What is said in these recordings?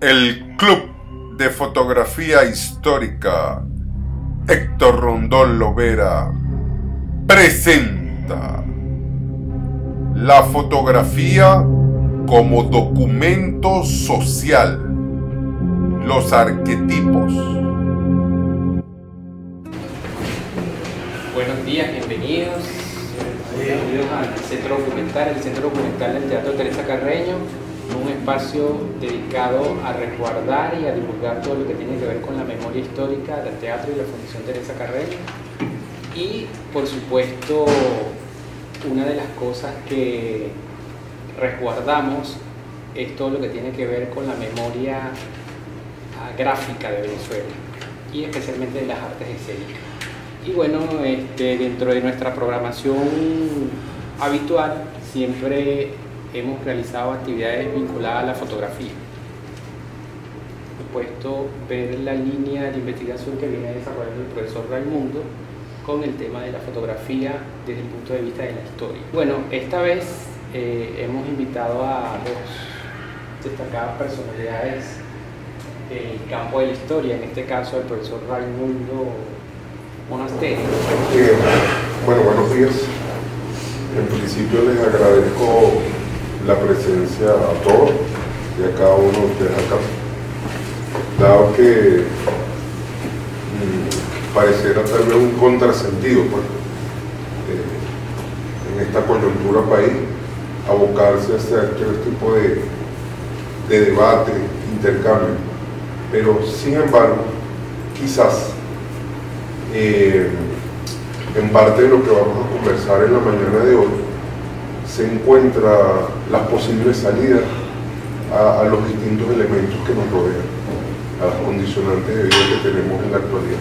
El Club de Fotografía Histórica Héctor Rondón Lovera presenta la fotografía como documento social, los arquetipos. Buenos días, bienvenidos al Centro Documental, el Centro Documental del Teatro Teresa Carreño, un espacio dedicado a resguardar y a divulgar todo lo que tiene que ver con la memoria histórica del teatro y la Fundación Teresa Carreño. Y, por supuesto, una de las cosas que resguardamos es todo lo que tiene que ver con la memoria gráfica de Venezuela y especialmente de las artes escénicas. Y bueno, dentro de nuestra programación habitual siempre hemos realizado actividades vinculadas a la fotografía. Por supuesto, ver la línea de investigación que viene desarrollando el profesor Raimundo con el tema de la fotografía desde el punto de vista de la historia. Bueno, esta vez hemos invitado a dos destacadas personalidades del campo de la historia, en este caso el profesor Raimundo Monasterio. Bueno, buenos días. En principio les agradezco la presencia a todos y a cada uno de ustedes acá. Dado que pareciera tal vez un contrasentido pues, en esta coyuntura país, abocarse a hacer este tipo de debate, intercambio, pero sin embargo, quizás en parte de lo que vamos a conversar en la mañana de hoy se encuentra las posibles salidas a los distintos elementos que nos rodean, a las condicionantes de vida que tenemos en la actualidad.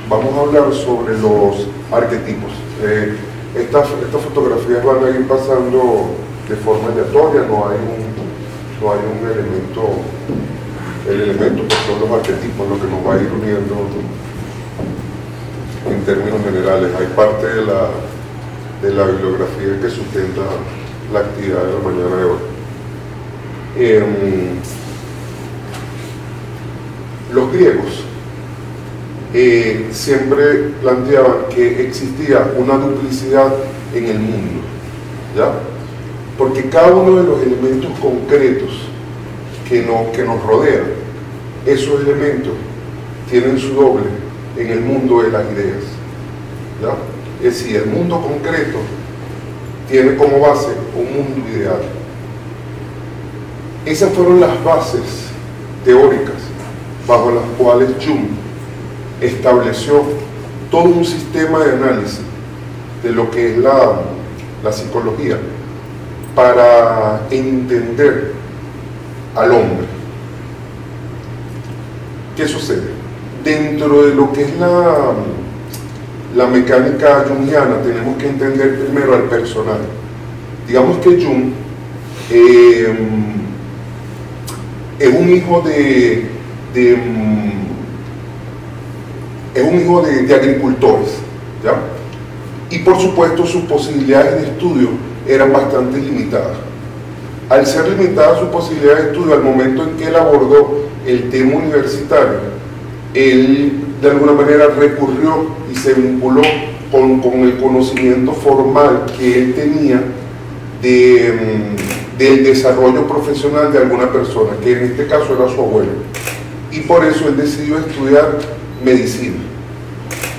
Vamos a hablar sobre los arquetipos. Estas fotografías van a ir pasando de forma aleatoria, no hay un elemento. El elemento pues, son los arquetipos, lo que nos va a ir uniendo en términos generales. Hay parte de la bibliografía que sustenta la actividad de la mañana de hoy. Los griegos siempre planteaban que existía una duplicidad en el mundo, ¿ya? Porque cada uno de los elementos concretos que nos rodean, esos elementos tienen su doble en el mundo de las ideas, ¿ya? Es decir, el mundo concreto tiene como base un mundo ideal. Esas fueron las bases teóricas bajo las cuales Jung estableció todo un sistema de análisis de lo que es la psicología para entender al hombre. ¿Qué sucede? Dentro de lo que es la mecánica jungiana tenemos que entender primero al personaje. Digamos que Jung es un hijo de agricultores, ¿ya? Y por supuesto sus posibilidades de estudio eran bastante limitadas. Al ser limitada su posibilidad de estudio, al momento en que él abordó el tema universitario, él de alguna manera recurrió y se vinculó con el conocimiento formal que él tenía del desarrollo profesional de alguna persona, que en este caso era su abuelo. Y por eso él decidió estudiar medicina.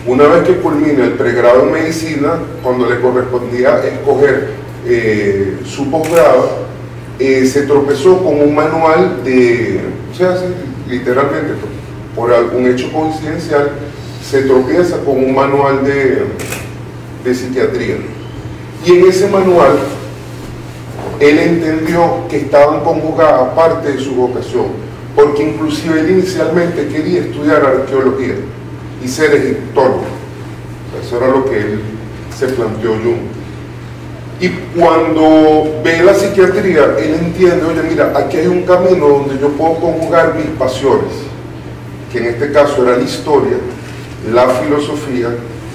Una vez que culmina el pregrado en medicina, cuando le correspondía escoger su posgrado, se tropezó con un manual literalmente, por algún hecho coincidencial, se tropieza con un manual de psiquiatría. Y en ese manual, él entendió que estaban conjugadas parte de su vocación, porque inclusive él inicialmente quería estudiar arqueología y ser egiptólogo. O sea, eso era lo que él se planteó Jung. Y cuando ve la psiquiatría, él entiende, oye, mira, aquí hay un camino donde yo puedo conjugar mis pasiones, que en este caso era la historia, la filosofía,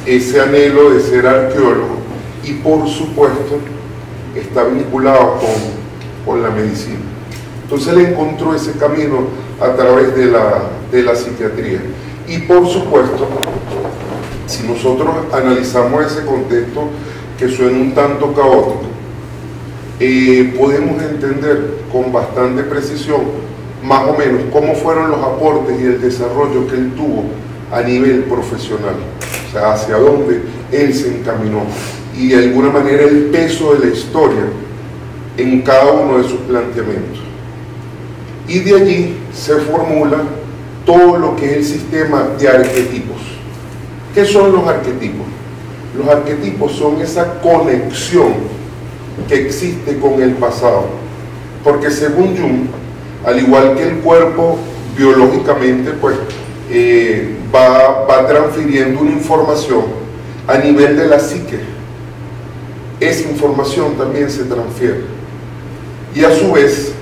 ese anhelo de ser arqueólogo y por supuesto está vinculado con la medicina. Entonces él encontró ese camino a través de la psiquiatría. Y por supuesto, si nosotros analizamos ese contexto que suena un tanto caótico, podemos entender con bastante precisión más o menos cómo fueron los aportes y el desarrollo que él tuvo a nivel profesional, o sea, hacia dónde él se encaminó y de alguna manera el peso de la historia en cada uno de sus planteamientos. Y de allí se formula todo lo que es el sistema de arquetipos. ¿Qué son los arquetipos? Los arquetipos son esa conexión que existe con el pasado, porque según Jung, al igual que el cuerpo biológicamente pues va transfiriendo una información a nivel de la psique, esa información también se transfiere y a su vez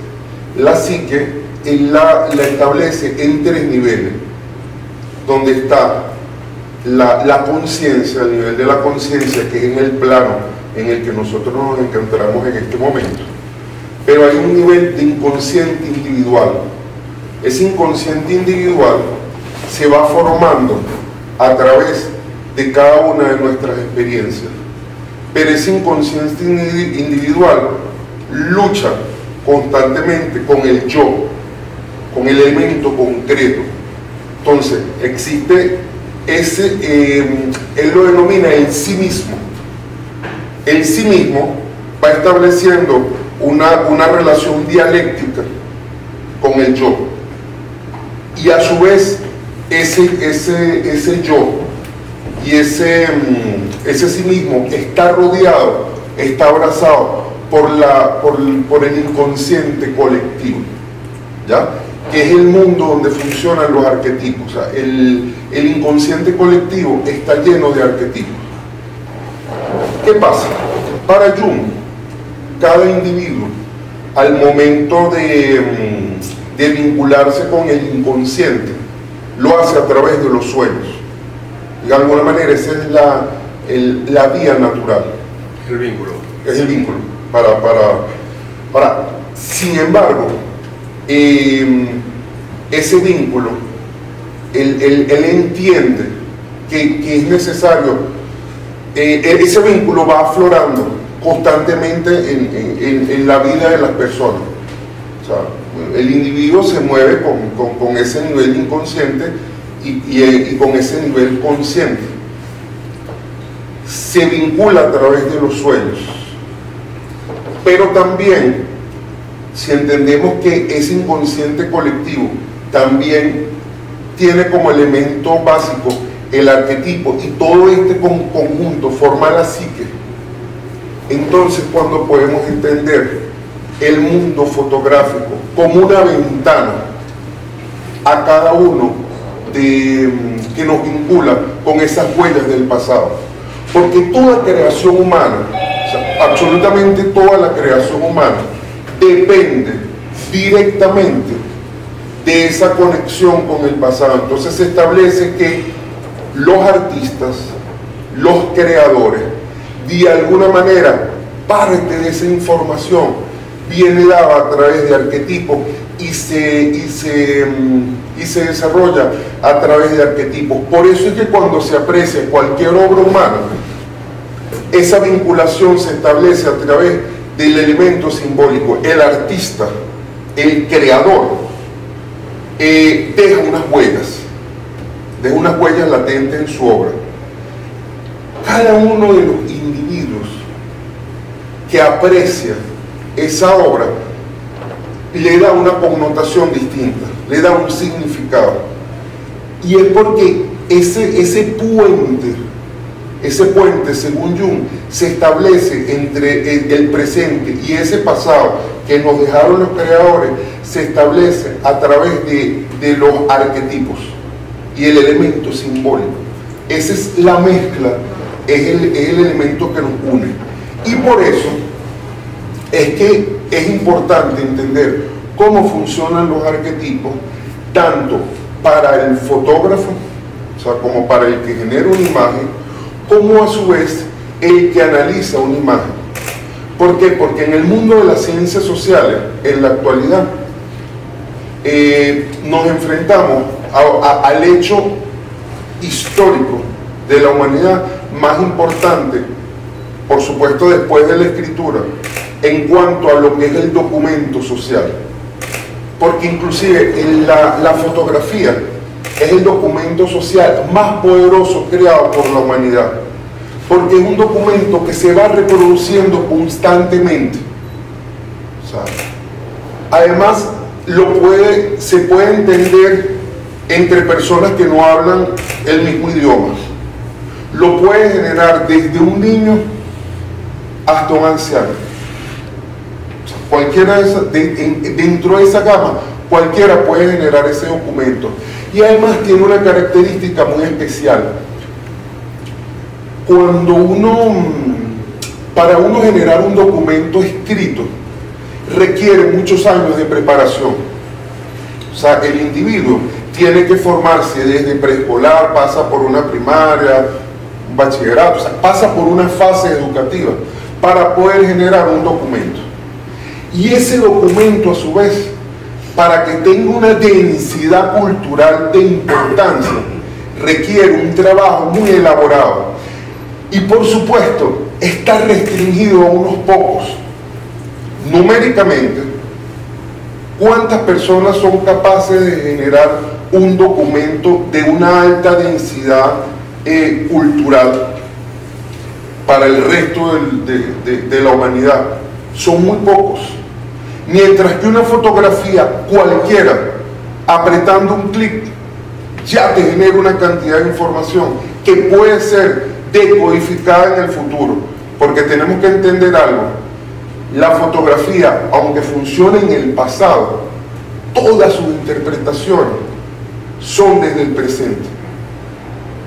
la psique la establece en 3 niveles, donde está la conciencia, al nivel de la conciencia, que es en el plano en el que nosotros nos encontramos en este momento, pero hay un nivel de inconsciente individual. Ese inconsciente individual se va formando a través de cada una de nuestras experiencias, pero ese inconsciente individual lucha constantemente con el yo, con el elemento concreto. Entonces existe ese, él lo denomina el sí mismo. El sí mismo va estableciendo una relación dialéctica con el yo, y a su vez ese yo y ese sí mismo está rodeado, está abrazado por el inconsciente colectivo, ¿ya? Que es el mundo donde funcionan los arquetipos. O sea, el inconsciente colectivo está lleno de arquetipos. ¿Qué pasa? Para Jung, cada individuo, al momento de vincularse con el inconsciente, lo hace a través de los sueños. De alguna manera, esa es la vía natural. El vínculo. Es el vínculo. Sin embargo, ese vínculo, él entiende que es necesario, ese vínculo va aflorando constantemente en la vida de las personas. O sea, el individuo se mueve con ese nivel inconsciente y con ese nivel consciente. Se vincula a través de los sueños. Pero también, si entendemos que ese inconsciente colectivo también tiene como elemento básico el arquetipo, y todo este conjunto forma la psique, entonces cuando podemos entender el mundo fotográfico como una ventana a cada uno que nos vincula con esas huellas del pasado, porque toda creación humana, o sea, absolutamente toda la creación humana depende directamente de esa conexión con el pasado. Entonces se establece que los artistas, los creadores, de alguna manera, parte de esa información viene dada a través de arquetipos y se desarrolla a través de arquetipos. Por eso es que cuando se aprecia cualquier obra humana, esa vinculación se establece a través del elemento simbólico. El artista, el creador, deja unas huellas latentes en su obra. Cada uno de los individuos que aprecia esa obra le da una connotación distinta, le da un significado, y es porque ese puente, según Jung, se establece entre el presente y ese pasado que nos dejaron los creadores, se establece a través de los arquetipos y el elemento simbólico. Esa es la mezcla, es el elemento que nos une. Y por eso es que es importante entender cómo funcionan los arquetipos, tanto para el fotógrafo, o sea, como para el que genera una imagen, como a su vez el que analiza una imagen. ¿Por qué? Porque en el mundo de las ciencias sociales, en la actualidad, nos enfrentamos al hecho histórico de la humanidad más importante, por supuesto después de la escritura, en cuanto a lo que es el documento social. Porque inclusive la fotografía es el documento social más poderoso creado por la humanidad, porque es un documento que se va reproduciendo constantemente. O sea, además, se puede entender entre personas que no hablan el mismo idioma. Lo puede generar desde un niño hasta un anciano. O sea, cualquiera dentro de esa gama, cualquiera puede generar ese documento. Y además tiene una característica muy especial. Para uno generar un documento escrito, requiere muchos años de preparación. O sea, el individuo tiene que formarse desde preescolar, pasa por una primaria, un bachillerato, o sea, pasa por una fase educativa para poder generar un documento. Y ese documento, a su vez, para que tenga una densidad cultural de importancia, requiere un trabajo muy elaborado. Y por supuesto, está restringido a unos pocos. Numéricamente, ¿cuántas personas son capaces de generar un documento de una alta densidad cultural para el resto de la humanidad? Son muy pocos. Mientras que una fotografía cualquiera, apretando un clic, ya te genera una cantidad de información que puede ser decodificada en el futuro. Porque tenemos que entender algo: la fotografía, aunque funcione en el pasado, todas sus interpretaciones son desde el presente.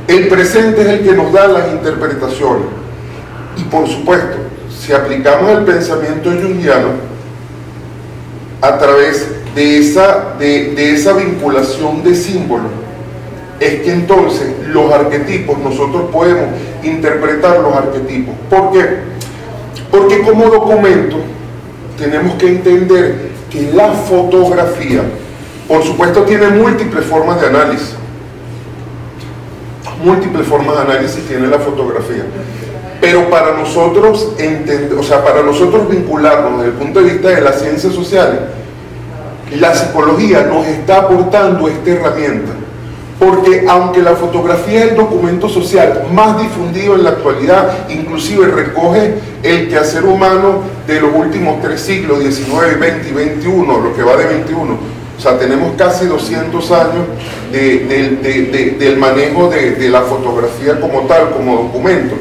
El presente es el que nos da las interpretaciones. Y por supuesto, si aplicamos el pensamiento junguiano, a través de esa vinculación de símbolos, es que entonces los arquetipos, nosotros podemos interpretar los arquetipos. ¿Por qué? Porque como documento tenemos que entender que la fotografía, por supuesto, tiene múltiples formas de análisis. Múltiples formas de análisis tiene la fotografía. Pero para nosotros entender, o sea, para nosotros vincularnos desde el punto de vista de las ciencias sociales, la psicología nos está aportando esta herramienta. Porque aunque la fotografía es el documento social más difundido en la actualidad, inclusive recoge el quehacer humano de los últimos 3 siglos, 19, 20 y 21, lo que va de 21, o sea, tenemos casi 200 años del manejo de la fotografía como tal, como documento.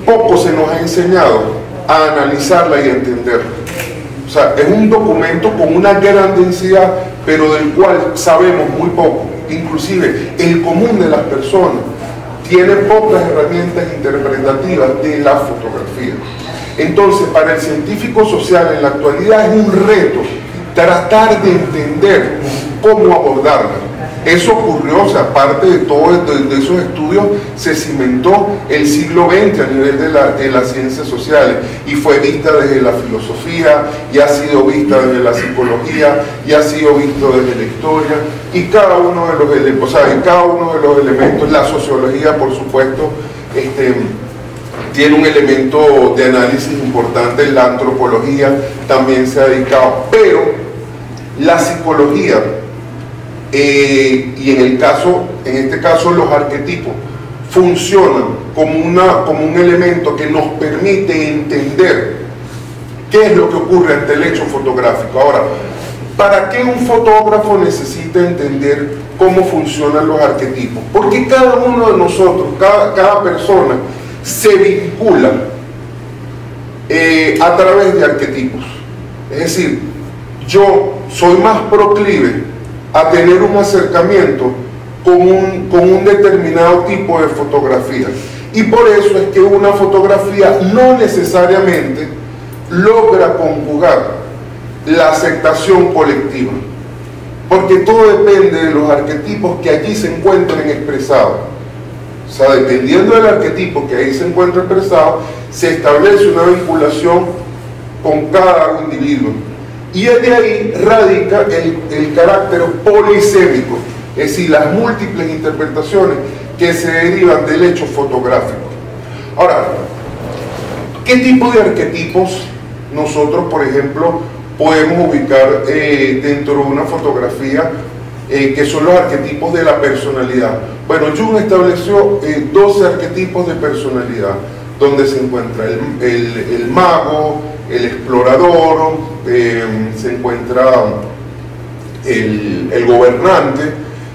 Poco se nos ha enseñado a analizarla y a entenderla. O sea, es un documento con una gran densidad, pero del cual sabemos muy poco. Inclusive el común de las personas tiene pocas herramientas interpretativas de la fotografía. Entonces, para el científico social en la actualidad es un reto tratar de entender cómo abordarla. Eso ocurrió, o sea, parte de todos esos estudios se cimentó el siglo XX a nivel de las ciencias sociales, y fue vista desde la filosofía, y ha sido vista desde la psicología, y ha sido visto desde la historia, y cada uno de los elementos, o sea, en cada uno de los elementos, la sociología, por supuesto, tiene un elemento de análisis importante, la antropología también se ha dedicado, pero la psicología, y en este caso los arquetipos funcionan como un elemento que nos permite entender qué es lo que ocurre ante el hecho fotográfico. Ahora, ¿para qué un fotógrafo necesita entender cómo funcionan los arquetipos? Porque cada uno de nosotros, cada persona se vincula a través de arquetipos. Es decir, yo soy más proclive a tener un acercamiento con un determinado tipo de fotografía. Y por eso es que una fotografía no necesariamente logra conjugar la aceptación colectiva, porque todo depende de los arquetipos que allí se encuentren expresados. O O sea, dependiendo del arquetipo que ahí se encuentra expresado, se establece una vinculación con cada individuo. Y de ahí radica el carácter polisémico, es decir, las múltiples interpretaciones que se derivan del hecho fotográfico. Ahora, ¿qué tipo de arquetipos nosotros, por ejemplo, podemos ubicar dentro de una fotografía, que son los arquetipos de la personalidad? Bueno, Jung estableció 12 arquetipos de personalidad, donde se encuentra el mago, el explorador, se encuentra el gobernante.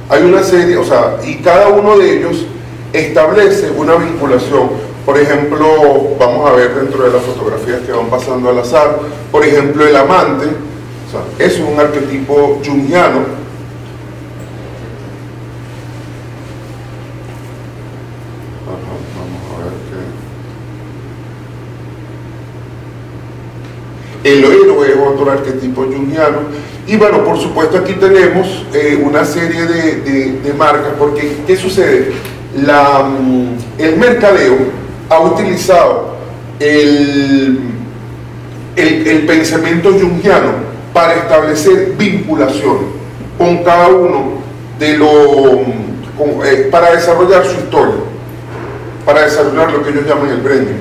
Hay una serie, o sea, y cada uno de ellos establece una vinculación. Por ejemplo, vamos a ver dentro de las fotografías que van pasando al azar, por ejemplo, el amante, o sea, es un arquetipo jungiano. Vamos a ver qué. El héroe es otro arquetipo jungiano. Y bueno, por supuesto aquí tenemos una serie de marcas, porque ¿qué sucede? El mercadeo ha utilizado el pensamiento jungiano para establecer vinculaciones con cada uno de para desarrollar su historia, para desarrollar lo que ellos llaman el branding.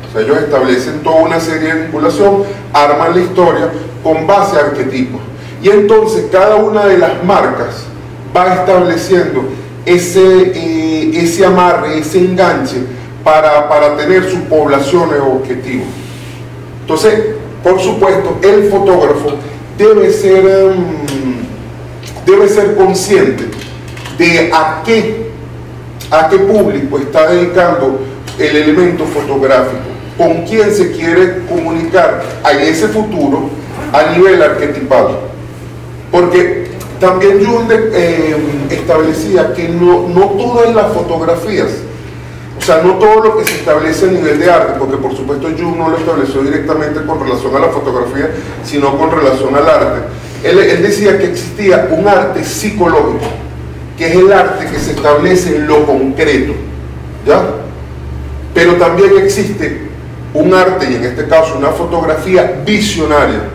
O sea, ellos establecen toda una serie de vinculación, arman la historia con base a arquetipos. Y entonces cada una de las marcas va estableciendo ese amarre, ese enganche para tener sus poblaciones o objetivos. Entonces, por supuesto, el fotógrafo debe ser consciente de a qué público está dedicando el elemento fotográfico, con quién se quiere comunicar en ese futuro a nivel arquetipal. Porque también Jung establecía que no todas las fotografías, o sea, no todo lo que se establece a nivel de arte, porque por supuesto Jung no lo estableció directamente con relación a la fotografía, sino con relación al arte. Él decía que existía un arte psicológico, que es el arte que se establece en lo concreto, ¿ya? Pero también existe un arte, y en este caso una fotografía visionaria,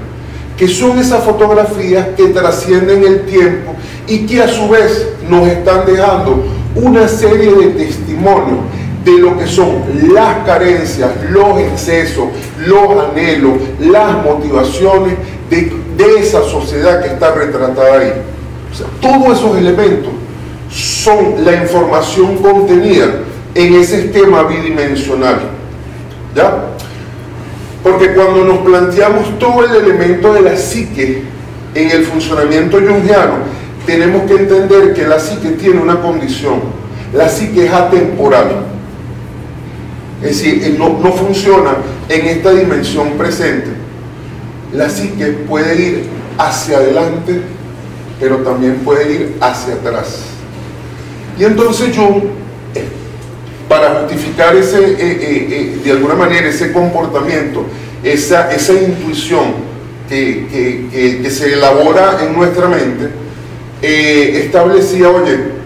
que son esas fotografías que trascienden el tiempo y que a su vez nos están dejando una serie de testimonios de lo que son las carencias, los excesos, los anhelos, las motivaciones de esa sociedad que está retratada ahí. O sea, todos esos elementos son la información contenida en ese esquema bidimensional, ¿ya? Porque cuando nos planteamos todo el elemento de la psique en el funcionamiento jungiano, tenemos que entender que la psique tiene una condición. La psique es atemporal. Es decir, no funciona en esta dimensión presente. La psique puede ir hacia adelante, pero también puede ir hacia atrás. Y entonces Jung, para justificar de alguna manera ese comportamiento, esa intuición que se elabora en nuestra mente, establecía, oye,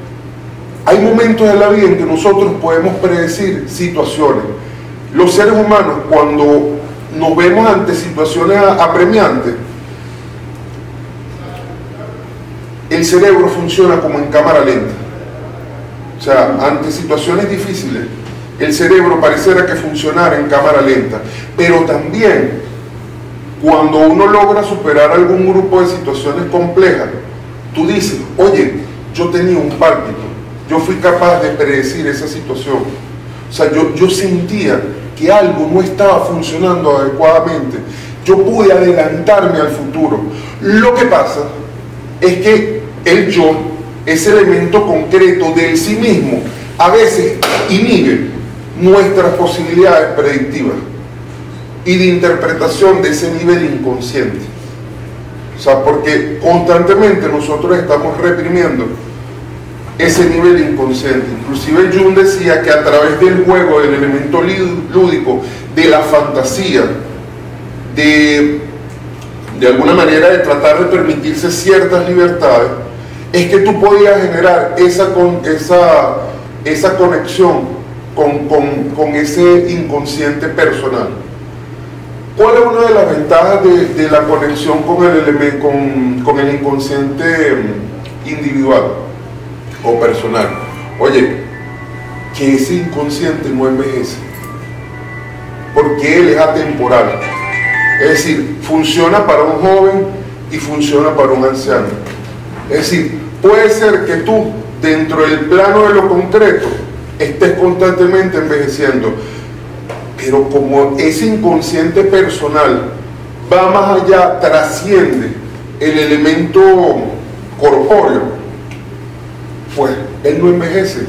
hay momentos en la vida en que nosotros podemos predecir situaciones. Los seres humanos, cuando nos vemos ante situaciones apremiantes, el cerebro funciona como en cámara lenta. O sea, ante situaciones difíciles, el cerebro pareciera que funcionara en cámara lenta. Pero también, cuando uno logra superar algún grupo de situaciones complejas, tú dices, oye, yo tenía un pálpito, yo fui capaz de predecir esa situación. O sea, yo sentía que algo no estaba funcionando adecuadamente. Yo pude adelantarme al futuro. Lo que pasa es que el yo, ese elemento concreto del sí mismo, a veces inhibe nuestras posibilidades predictivas y de interpretación de ese nivel inconsciente. O sea, porque constantemente nosotros estamos reprimiendo ese nivel inconsciente. Inclusive Jung decía que a través del juego, del elemento lúdico, de la fantasía, de alguna manera de tratar de permitirse ciertas libertades, es que tú podías generar esa conexión con ese inconsciente personal. ¿Cuál es una de las ventajas de la conexión con el inconsciente individual o personal? Oye, que ese inconsciente no envejece, porque él es atemporal. Es decir, funciona para un joven y funciona para un anciano. Es decir, puede ser que tú, dentro del plano de lo concreto, estés constantemente envejeciendo, pero como ese inconsciente personal va más allá, trasciende el elemento corpóreo, pues él no envejece.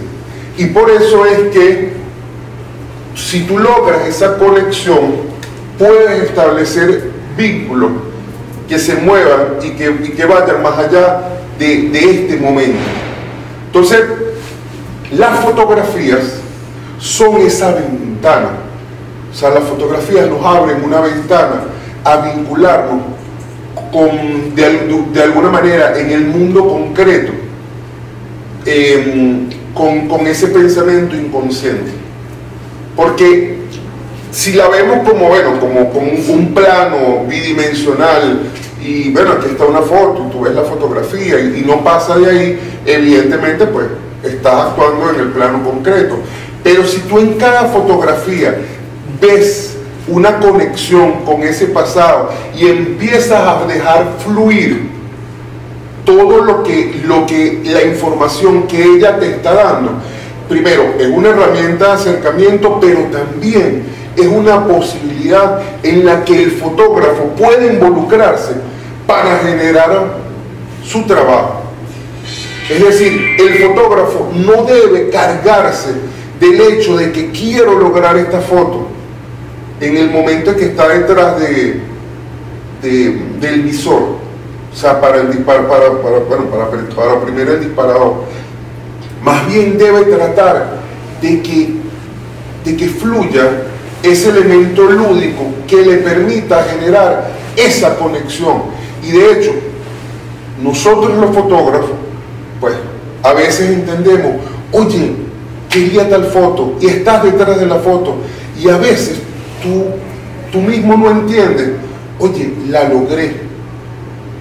Y por eso es que si tú logras esa conexión, puedes establecer vínculos que se muevan y que vayan más allá de este momento. Entonces, las fotografías son esa ventana. O sea, las fotografías nos abren una ventana a vincularnos de alguna manera en el mundo concreto, con ese pensamiento inconsciente. Porque si la vemos como un plano bidimensional, y bueno, aquí está una foto, tú ves la fotografía y no pasa de ahí, evidentemente pues estás actuando en el plano concreto. Pero si tú en cada fotografía ves una conexión con ese pasado y empiezas a dejar fluir todo lo que la información que ella te está dando, primero es una herramienta de acercamiento, pero también es una posibilidad en la que el fotógrafo puede involucrarse para generar su trabajo. Es decir, el fotógrafo no debe cargarse del hecho de que quiero lograr esta foto en el momento en que está detrás del visor, o sea, para primero el disparador. Más bien debe tratar de que fluya ese elemento lúdico que le permita generar esa conexión. Y de hecho, nosotros los fotógrafos, pues a veces entendemos, oye, quería tal foto, y estás detrás de la foto, y a veces tú mismo no entiendes, oye, la logré.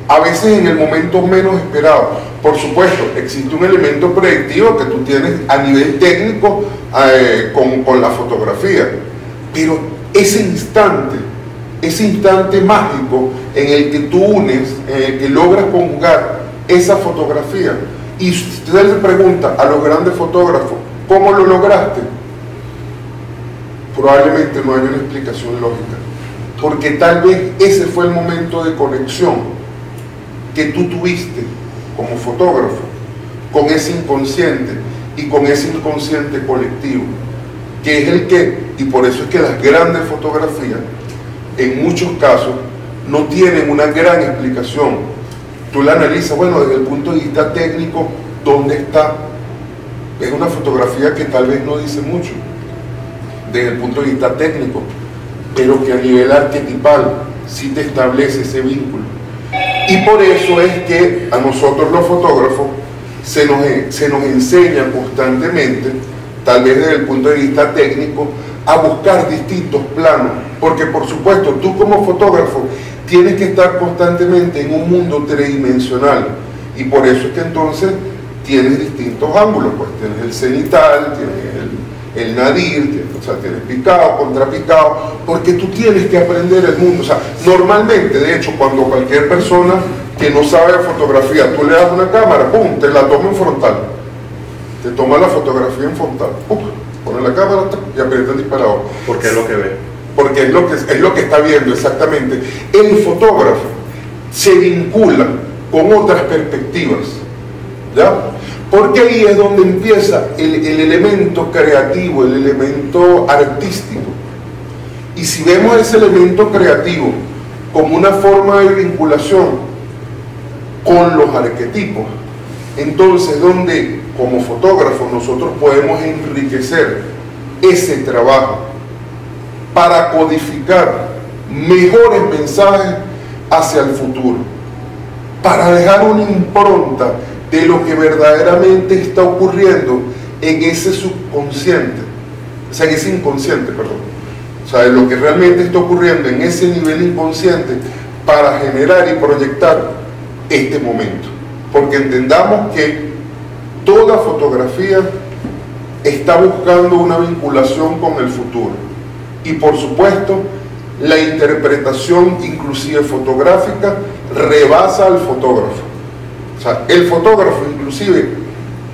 A veces en el momento menos esperado. Por supuesto, existe un elemento predictivo que tú tienes a nivel técnico con la fotografía, pero ese instante mágico en el que tú unes, en el que logras conjugar esa fotografía, y usted le pregunta a los grandes fotógrafos, ¿cómo lo lograste? Probablemente no hay una explicación lógica, porque tal vez ese fue el momento de conexión que tú tuviste como fotógrafo con ese inconsciente y con ese inconsciente colectivo, que es el que, y por eso es que las grandes fotografías en muchos casos no tienen una gran explicación. Tú la analizas, bueno, desde el punto de vista técnico, ¿dónde está? Es una fotografía que tal vez no dice mucho desde el punto de vista técnico, pero que a nivel arquetipal sí te establece ese vínculo. Y por eso es que a nosotros los fotógrafos se nos enseña constantemente, tal vez desde el punto de vista técnico, a buscar distintos planos, porque por supuesto tú como fotógrafo tienes que estar constantemente en un mundo tridimensional, y por eso es que entonces tienes distintos ángulos, pues tienes el cenital, tienes el nadir, tienes picado, contrapicado, porque tú tienes que aprender el mundo. O sea, normalmente, de hecho, cuando cualquier persona que no sabe de fotografía, tú le das una cámara, ¡pum!, te la toma en frontal, te toma la fotografía en frontal, ¡pum!, pone la cámara y aprieta el disparador. Porque es lo que ve. Porque es lo que está viendo, exactamente. El fotógrafo se vincula con otras perspectivas, ¿ya? Porque ahí es donde empieza el elemento creativo, el elemento artístico. Y si vemos ese elemento creativo como una forma de vinculación con los arquetipos, entonces donde como fotógrafos nosotros podemos enriquecer ese trabajo para codificar mejores mensajes hacia el futuro, para dejar una impronta de lo que verdaderamente está ocurriendo en ese subconsciente, o sea, en ese inconsciente, perdón, o sea, en lo que realmente está ocurriendo en ese nivel inconsciente para generar y proyectar este momento. Porque entendamos que toda fotografía está buscando una vinculación con el futuro. Y por supuesto, la interpretación inclusive fotográfica rebasa al fotógrafo. O sea, el fotógrafo inclusive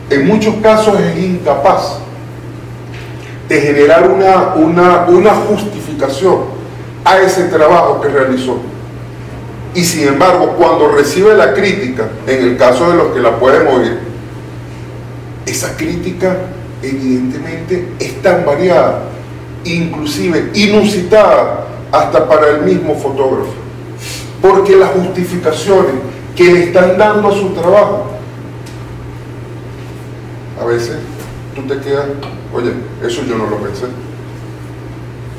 en muchos casos es incapaz de generar una justificación a ese trabajo que realizó. Y sin embargo, cuando recibe la crítica, en el caso de los que la pueden oír, esa crítica evidentemente es tan variada, inclusive inusitada hasta para el mismo fotógrafo, porque las justificaciones que le están dando a su trabajo, a veces tú te quedas, oye, eso yo no lo pensé.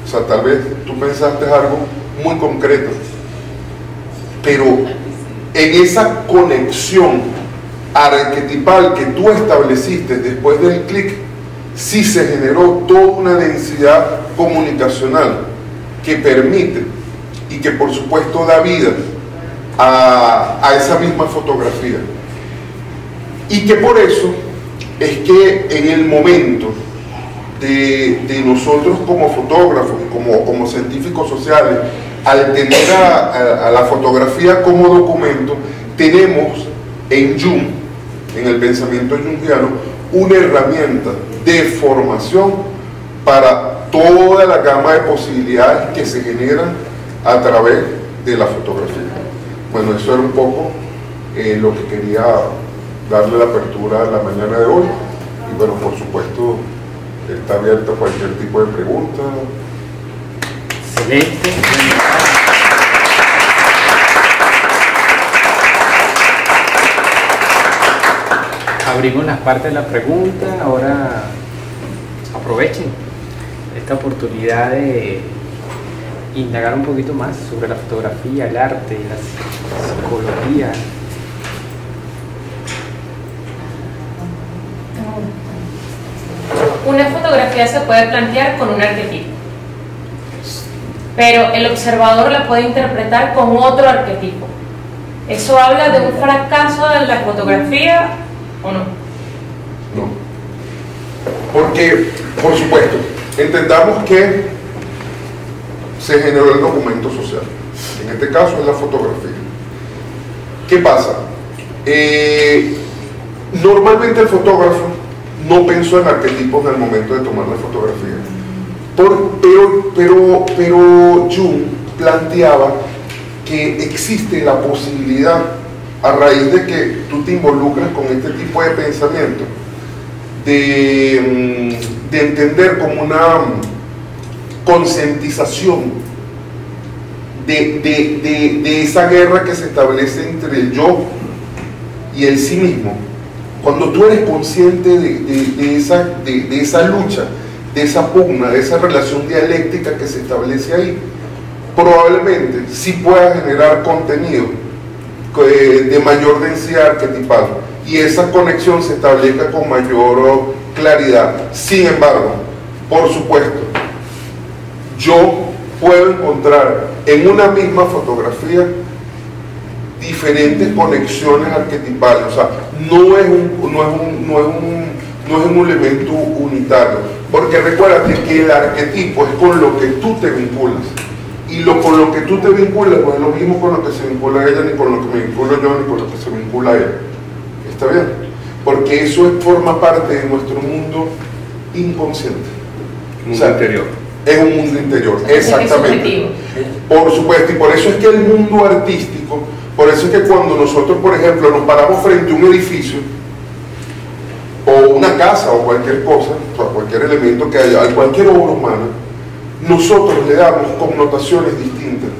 O sea, tal vez tú pensaste algo muy concreto, pero en esa conexión arquetipal que tú estableciste después del clic, sí se generó toda una densidad comunicacional que permite y que por supuesto da vida a esa misma fotografía. Y que por eso es que en el momento de nosotros como fotógrafos, como científicos sociales, al tener a la fotografía como documento, tenemos en Jung, en el pensamiento jungiano, una herramienta de formación para toda la gama de posibilidades que se generan a través de la fotografía. Bueno, eso era un poco lo que quería darle la apertura a la mañana de hoy. Y bueno, por supuesto, está abierta a cualquier tipo de pregunta. Excelente. Abrimos las partes de la pregunta. Ahora aprovechen esta oportunidad de indagar un poquito más sobre la fotografía, el arte, la psicología. Una fotografía se puede plantear con un arquetipo, pero el observador la puede interpretar con otro arquetipo. ¿Eso habla de un fracaso de la fotografía o no? No. Porque, por supuesto, entendamos que se generó el documento social. En este caso es la fotografía. ¿Qué pasa? Normalmente el fotógrafo no pensó en arquetipos en el momento de tomar la fotografía. Pero Jung planteaba que existe la posibilidad, a raíz de que tú te involucras con este tipo de pensamiento, de entender como una concientización de esa guerra que se establece entre el yo y el sí mismo. Cuando tú eres consciente de esa lucha, de esa pugna, de esa relación dialéctica que se establece ahí, probablemente sí puedas generar contenido de mayor densidad arquetipal y esa conexión se establezca con mayor claridad. Sin embargo, por supuesto, yo puedo encontrar en una misma fotografía diferentes conexiones arquetipales. O sea, no es un elemento unitario, porque recuérdate que el arquetipo es con lo que tú te vinculas, y con lo que tú te vinculas no es lo mismo con lo que se vincula ella, ni con lo que me vinculo yo, ni con lo que se vincula ella. ¿Está bien? Porque eso forma parte de nuestro mundo inconsciente. Mundo interior. Es un mundo interior, exactamente. Por supuesto, y por eso es que el mundo artístico, por eso es que cuando nosotros, por ejemplo, nos paramos frente a un edificio o una casa o cualquier cosa, o sea, cualquier elemento que haya, cualquier obra humana, nosotros le damos connotaciones distintas.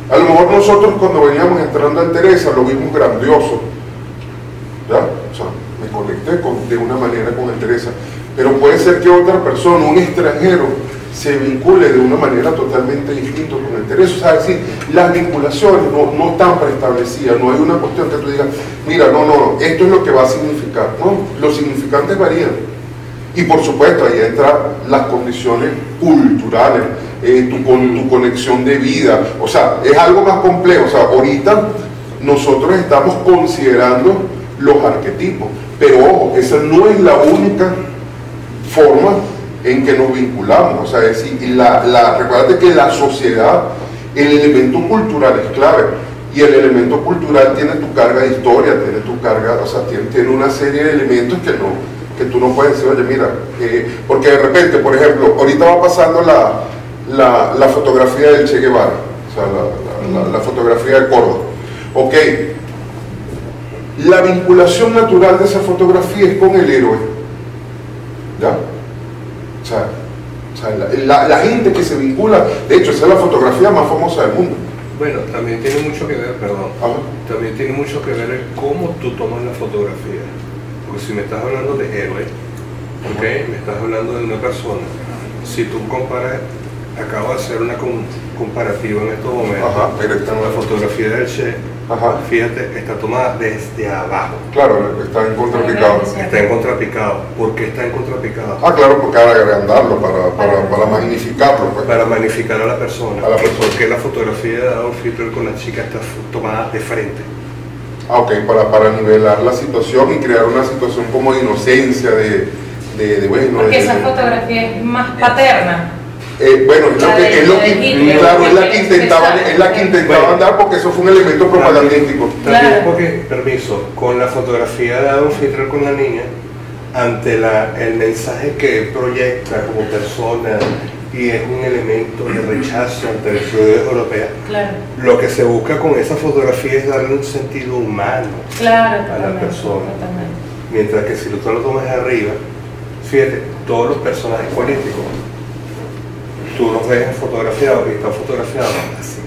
A lo mejor nosotros cuando veníamos entrando en Teresa lo vimos grandioso, ¿ya? O sea, me conecté de una manera con el Teresa, pero puede ser que otra persona, un extranjero, se vincule de una manera totalmente distinta con el Teresa. O sea, es decir, las vinculaciones no están preestablecidas, no hay una cuestión que tú digas, mira, no, esto es lo que va a significar, no, los significantes varían. Y por supuesto, ahí entran las condiciones culturales, tu conexión de vida. O sea, es algo más complejo. O sea, ahorita nosotros estamos considerando los arquetipos, pero ojo, esa no es la única forma en que nos vinculamos. O sea, es decir, recuérdate que la sociedad, el elemento cultural es clave, y el elemento cultural tiene tu carga de historia, tiene tu carga, o sea, tiene una serie de elementos que tú no puedes decir, oye, mira, porque de repente, por ejemplo, ahorita va pasando la fotografía del Che Guevara, o sea, la fotografía de Córdoba. Ok, la vinculación natural de esa fotografía es con el héroe, ¿ya? O sea, la gente que se vincula, de hecho, esa es la fotografía más famosa del mundo. Bueno, también tiene mucho que ver, perdón, también tiene mucho que ver el cómo tú tomas la fotografía. Porque si me estás hablando de héroe, ¿ok? Me estás hablando de una persona. Si tú comparas, acabo de hacer una comparativa en estos momentos. La fotografía del Che, fíjate, está tomada desde abajo. Claro, está en contrapicado. Está en contrapicado. ¿Por qué está en contrapicado? Claro, porque para agrandarlo, para magnificarlo. Pues. Para magnificar a la persona. Porque la fotografía de Adolf Hitler con la chica está tomada de frente. Ok, para nivelar la situación y crear una situación como de inocencia, bueno... Porque esa fotografía es más paterna. Bueno, es la que intentaban dar, porque eso fue un elemento propagandístico. También porque, permiso, con la fotografía de Adolf Hitler con la niña, ante el mensaje que proyecta como persona, y es un elemento de rechazo ante la ciudad europea, lo que se busca con esa fotografía es darle un sentido humano a la persona. Mientras que si tú lo tomas de arriba, fíjate, todos los personajes políticos, tú los ves fotografiados y están fotografiados así.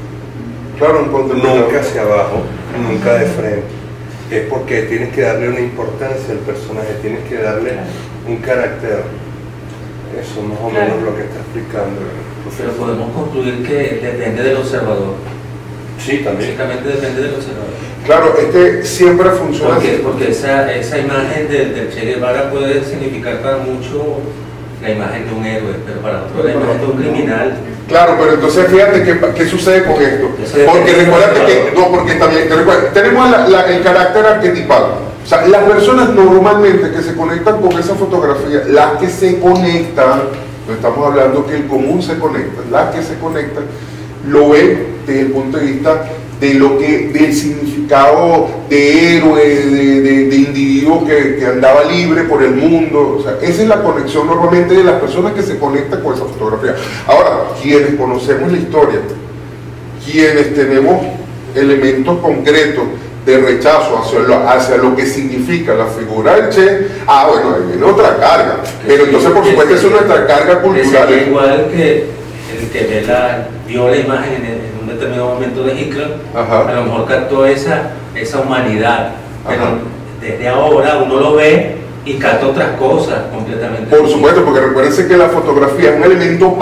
Claro, nunca hacia abajo, nunca de frente. Es porque tienes que darle una importancia al personaje, tienes que darle un carácter. Eso más o menos lo que está explicando. Pero podemos concluir que depende del observador. Sí, también. Básicamente depende del observador. Claro, siempre funciona así. Porque esa imagen del Che Guevara puede significar para mucho la imagen de un héroe, pero para otro la imagen de un criminal. Claro, pero entonces fíjate qué sucede con esto. Porque recuérdate que, porque también, tenemos el carácter arquetipal. O sea, las personas normalmente que se conectan con esa fotografía, las que se conectan, no estamos hablando que el común se conecta, las que se conectan, lo ven desde el punto de vista del significado de héroe, de individuo que andaba libre por el mundo. O sea, esa es la conexión normalmente de las personas que se conectan con esa fotografía. Ahora, quienes conocemos la historia, quienes tenemos elementos concretos de rechazo hacia lo que significa la figura del Che, bueno, ahí viene otra carga. Pero entonces, por supuesto, eso es nuestra carga cultural. Igual que el que vio la imagen en un determinado momento de Hitler, a lo mejor captó esa humanidad, pero desde ahora uno lo ve y capta otras cosas completamente. Por supuesto, porque recuérdense que la fotografía es un elemento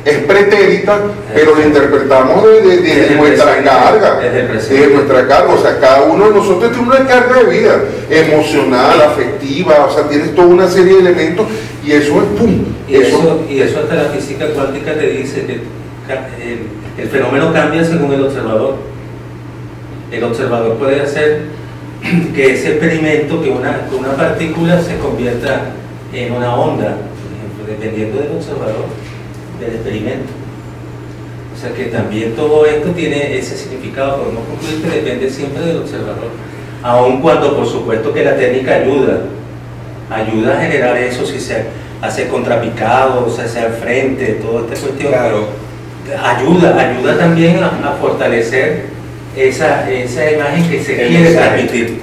es pretérita, pero la interpretamos desde nuestra carga. Desde nuestra carga, o sea, cada uno de nosotros tiene una carga de vida emocional, afectiva, o sea, tienes toda una serie de elementos y eso es pum. Y eso hasta la física cuántica te dice que el fenómeno cambia según el observador. El observador puede hacer que ese experimento, que una partícula se convierta en una onda, por ejemplo, dependiendo del observador, del experimento. O sea que también todo esto tiene ese significado, podemos concluir que depende siempre del observador, aun cuando por supuesto que la técnica ayuda a generar eso, si se hace contrapicado, o sea, hacia el frente, toda esta cuestión. Claro. Ayuda también a fortalecer esa imagen que se quiere transmitir,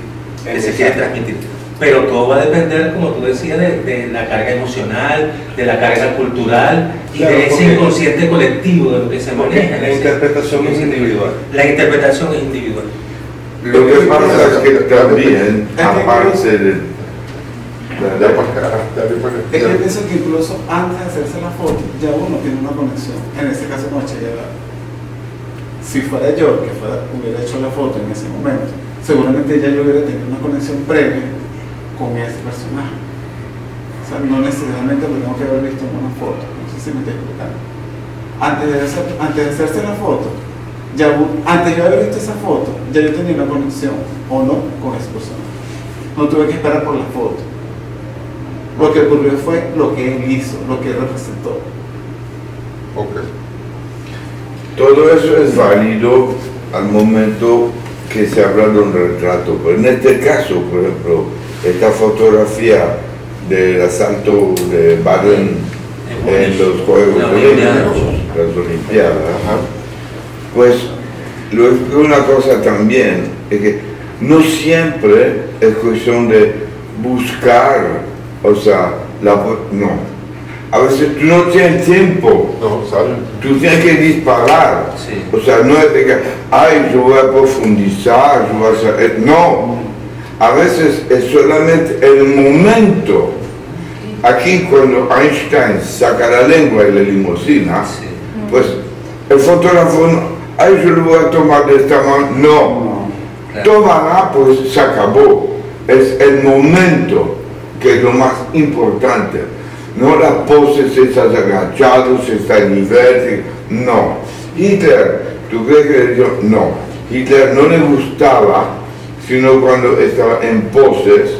pero todo va a depender, como tú decías, de la carga emocional, de la carga cultural y de ese inconsciente colectivo de lo que se maneja. La interpretación es individual. La interpretación es individual. Lo que pasa es que también, aparte de... Es que yo pienso que incluso antes de hacerse la foto, ya uno tiene una conexión, en este caso con Che Guevara. Si fuera yo que hubiera hecho la foto en ese momento, seguramente ya yo hubiera tenido una conexión previa con ese personaje. ¿Sí sea, no necesariamente lo tengo que haber visto en una foto. No sé si me estoy explicando. Antes de hacerse la foto, antes de haber visto esa foto, ya yo tenía una conexión, o no, con esa persona. No tuve que esperar por la foto. Lo que ocurrió fue lo que él hizo, lo que él representó. Ok. Todo eso es válido al momento que se habla de un retrato, pero en este caso, por ejemplo, esta fotografía del asalto de Baden en los Juegos Olímpicos, las Olimpiadas, pues una cosa también es que no siempre es cuestión de buscar, o sea, no. A veces tú no tienes tiempo, No, sale. tú tienes que disparar. Sí. O sea, no es de que, ay, yo voy a profundizar, yo voy a hacer. No, a veces es solamente el momento. Aquí, cuando Einstein saca la lengua de la limusina, Sí. pues el fotógrafo, no, ay, yo lo voy a tomar de esta manera. No, Claro. tómala, pues se acabó. Es el momento que es lo más importante. No las poses, esas agachados, está en nivel, no. Hitler, ¿tú crees que le dijo? No. Hitler no le gustaba, sino cuando estaba en poses,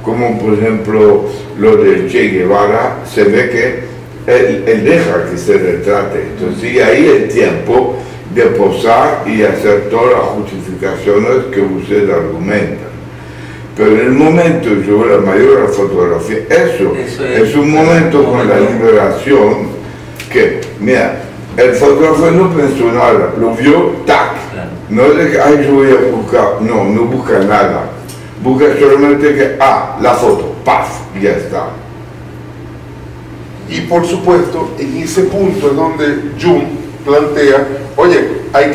como por ejemplo lo de Che Guevara, se ve que él deja que se retrate. Entonces sigue ahí el tiempo de posar y hacer todas las justificaciones que usted argumenta. Pero en el momento, yo veo la mayoría de la fotografía, eso es un momento con la liberación que, mira, el fotógrafo no pensó nada, lo vio, tac, Claro. no es de que, ay, yo voy a buscar, no busca nada, busca solamente que, la foto, paf, y ya está. Y por supuesto, en ese punto es donde Jung plantea, oye, hay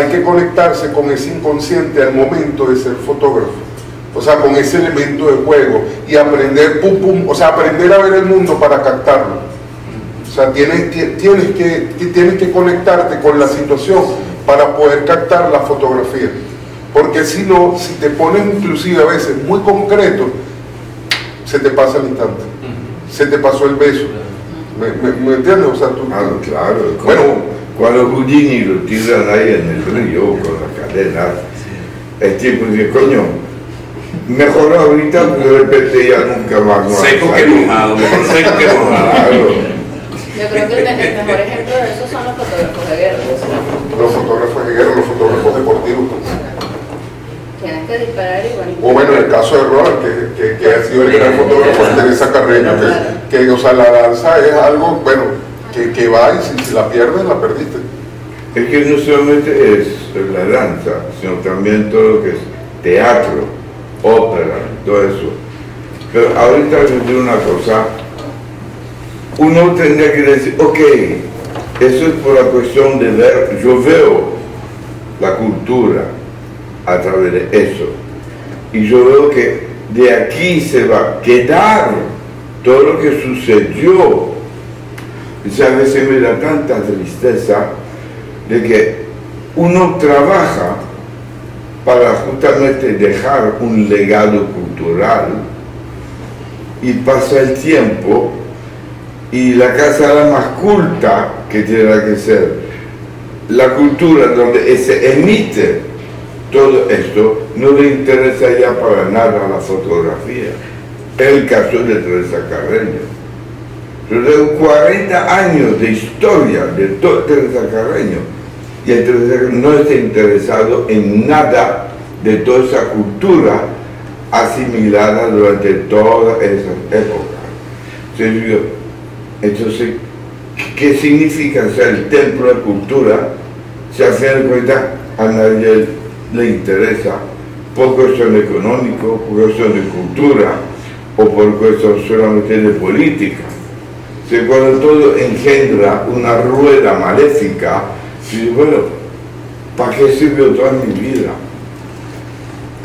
que conectarse con ese inconsciente al momento de ser fotógrafo. O sea, con ese elemento de juego y aprender, o sea, aprender a ver el mundo para captarlo. O sea, tienes que conectarte con la situación para poder captar la fotografía. Porque si no, si te pones inclusive a veces muy concreto, se te pasa el instante. Se te pasó el beso. ¿Me entiendes? O sea, Claro, bueno, cuando Houdini lo tiran ahí en el río con la cadena, el tipo dice, coño, mejor ahorita, porque de repente ya nunca más. Seco que mojado, mejor seco que mojado. Claro. Yo creo que el mejor ejemplo de eso son los fotógrafos de guerra. los fotógrafos de guerra, los fotógrafos deportivos. Tienes que disparar y bueno. O bueno, en el caso de Roland, que ha sido el gran fotógrafo de Teresa Carreño, que o sea, la danza es algo, bueno, que va y si la pierdes, la perdiste. Es que no solamente es la danza, sino también todo lo que es teatro, ópera, todo eso. Pero ahorita les digo una cosa, uno tendría que decir, ok, eso es por la cuestión de ver, yo veo la cultura a través de eso, y yo veo que de aquí se va a quedar todo lo que sucedió. Y a veces me da tanta tristeza de que uno trabaja para justamente dejar un legado cultural y pasa el tiempo y la casa la más culta que tiene que ser la cultura donde se emite todo esto no le interesa ya para nada la fotografía. Es el caso de Teresa Carreño. Yo tengo 40 años de historia de Teresa Carreño y el Teresa Carreño no está interesado en nada de toda esa cultura asimilada durante toda esa época. Entonces, ¿qué significa ser el templo de cultura si al final de cuentas a nadie le interesa por cuestión económica, por cuestión de cultura o por cuestión solamente de política? Cuando todo engendra una rueda maléfica, bueno, ¿para qué sirvió toda mi vida?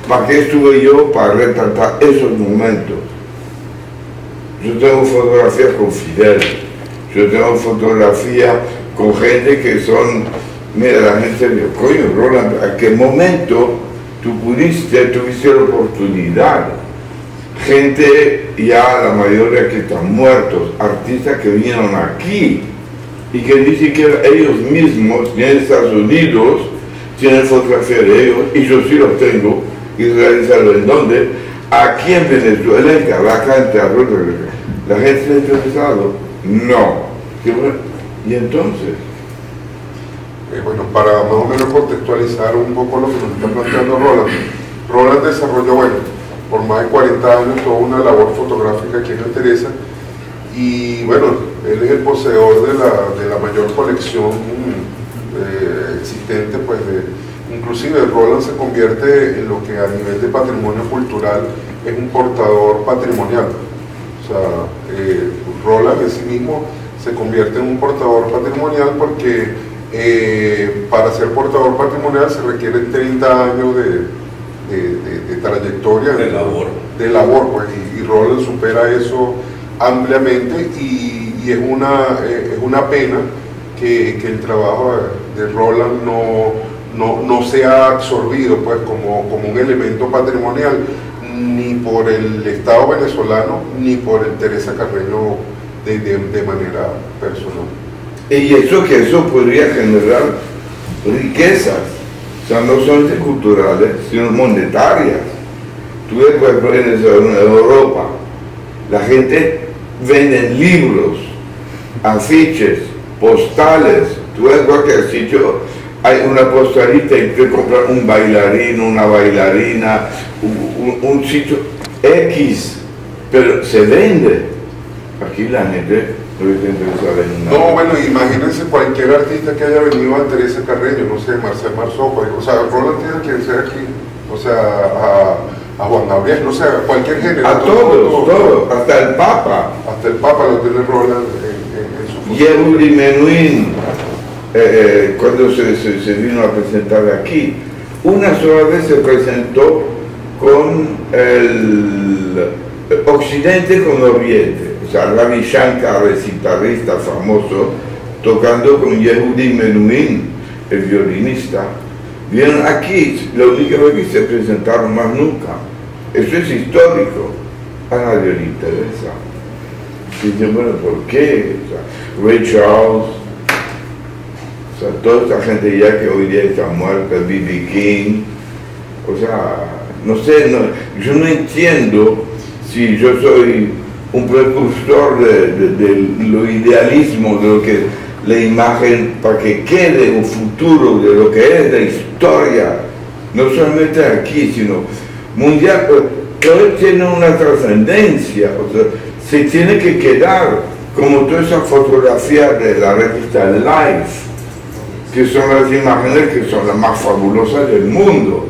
¿Para qué estuve yo para retratar esos momentos? Yo tengo fotografías con Fidel, yo tengo fotografía con gente que son, mira, la gente dice, coño, Roland, ¿a qué momento tuviste la oportunidad? gente ya la mayoría que están muertos, artistas que vinieron aquí y que ni siquiera ellos mismos ni en Estados Unidos tienen fotografía de ellos, y yo sí los tengo, y realizarlo en donde, aquí en Venezuela, en Caracas, en teatro, la gente se ha interesado, no. Y entonces, bueno, para más o menos contextualizar un poco lo que nos está planteando Roland desarrolló, bueno, por más de 40 años toda una labor fotográfica aquí en El Teresa, y bueno, él es el poseedor de la mayor colección existente, pues inclusive Roland se convierte en lo que a nivel de patrimonio cultural es un portador patrimonial. O sea, Roland en sí mismo se convierte en un portador patrimonial porque para ser portador patrimonial se requieren 30 años de trayectoria, de labor pues, y Roland supera eso ampliamente, y es una pena que el trabajo de Roland no sea absorbido pues, como un elemento patrimonial ni por el Estado venezolano ni por el Teresa Carreño de manera personal. Y eso podría generar riquezas, o sea, no solamente culturales, sino monetarias. Tú ves, por ejemplo, en Europa, la gente vende libros, afiches, postales. Tú ves en cualquier sitio, hay una postalita y te comprar un bailarín, una bailarina, un sitio X, pero se vende. Aquí la gente no está interesada en nada. No, bueno, imagínense cualquier artista que haya venido a Teresa Carreño, no sé, Marcel Marceau, o sea, Roland tiene quien sea aquí, o sea, a Juan Gabriel, no sé, a cualquier género. A todos, hasta el Papa. Hasta el Papa lo tiene Roland en su futuro. Yehudi Menuhin, cuando se vino a presentar aquí, una sola vez se presentó con el Occidente con Oriente. O sea, Ravi Shankar, el guitarrista famoso, tocando con Yehudi Menuhin, el violinista. Vieron aquí, la única vez que se presentaron, más nunca. Eso es histórico. A nadie le interesa. Y dicen, bueno, ¿por qué? O sea, Ray Charles, o sea, toda esta gente ya que hoy día está muerta, B.B. King, o sea, no sé, yo no entiendo si yo soy un precursor de lo idealismo, de lo que la imagen, para que quede un futuro de lo que es la historia, no solamente aquí, sino mundial, pero él tiene una trascendencia, o sea, se tiene que quedar como toda esa fotografía de la revista Life, que son las imágenes que son las más fabulosas del mundo.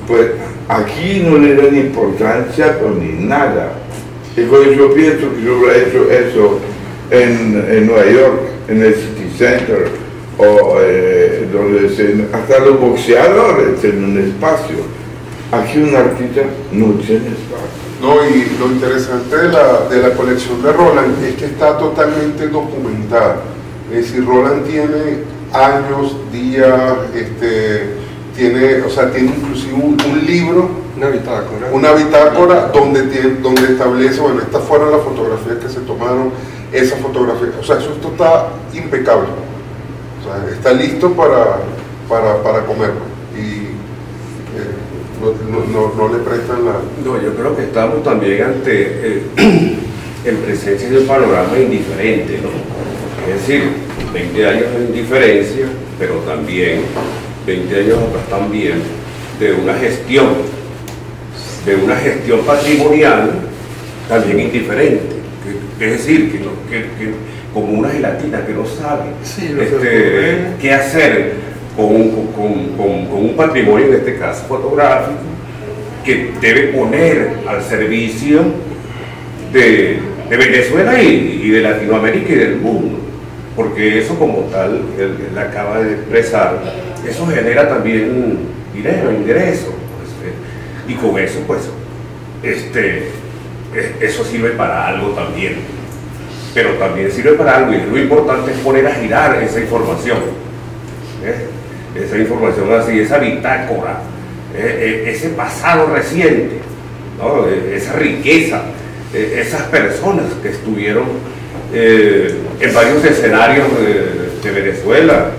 Pues aquí no le dan importancia pero ni nada. Y cuando yo pienso que yo hubiera hecho eso en Nueva York, en el City Center, o donde hasta los boxeadores tienen un espacio. Aquí un artista no tiene espacio. No, y lo interesante de la colección de Roland es que está totalmente documentada. Es decir, Roland tiene años, días, tiene inclusive un libro, una bitácora donde establece, bueno, estas fueron las fotografías que se tomaron, esa fotografía, o sea, esto está impecable, o sea, está listo para comerlo, y no le prestan la... No, yo creo que estamos también ante, en presencia de un panorama indiferente, ¿no? Es decir, 20 años de indiferencia, pero también 20 años atrás también de una gestión patrimonial también indiferente, es decir, que como una gelatina que no sabe qué hacer con un patrimonio, en este caso fotográfico, que debe poner al servicio de Venezuela y de Latinoamérica y del mundo, porque eso como tal, él acaba de expresar, eso genera también dinero, ingresos, pues, y con eso pues eso sirve para algo también, pero también sirve para algo, y lo importante es poner a girar esa información, esa información así, esa bitácora, ese pasado reciente, ¿no? Esa riqueza, esas personas que estuvieron en varios escenarios de Venezuela.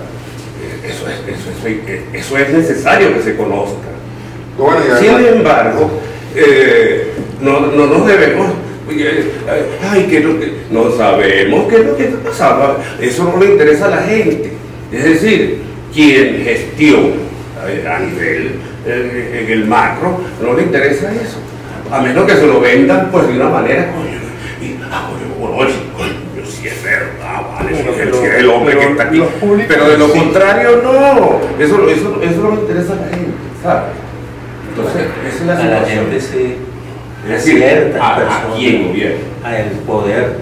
Eso es necesario que se conozca. Bueno, sin embargo, no nos debemos, que no sabemos qué es lo que está pasando. Eso no le interesa a la gente. Es decir, quien gestiona a nivel en el macro, no le interesa eso, a menos que se lo vendan pues de una manera, si es verdad, vale, si es el hombre que está aquí, pero de lo contrario no, eso no le interesa a la gente, ¿sabes? Entonces, esa es la situación. A la gente sí, es decir, a quién gobierna, al poder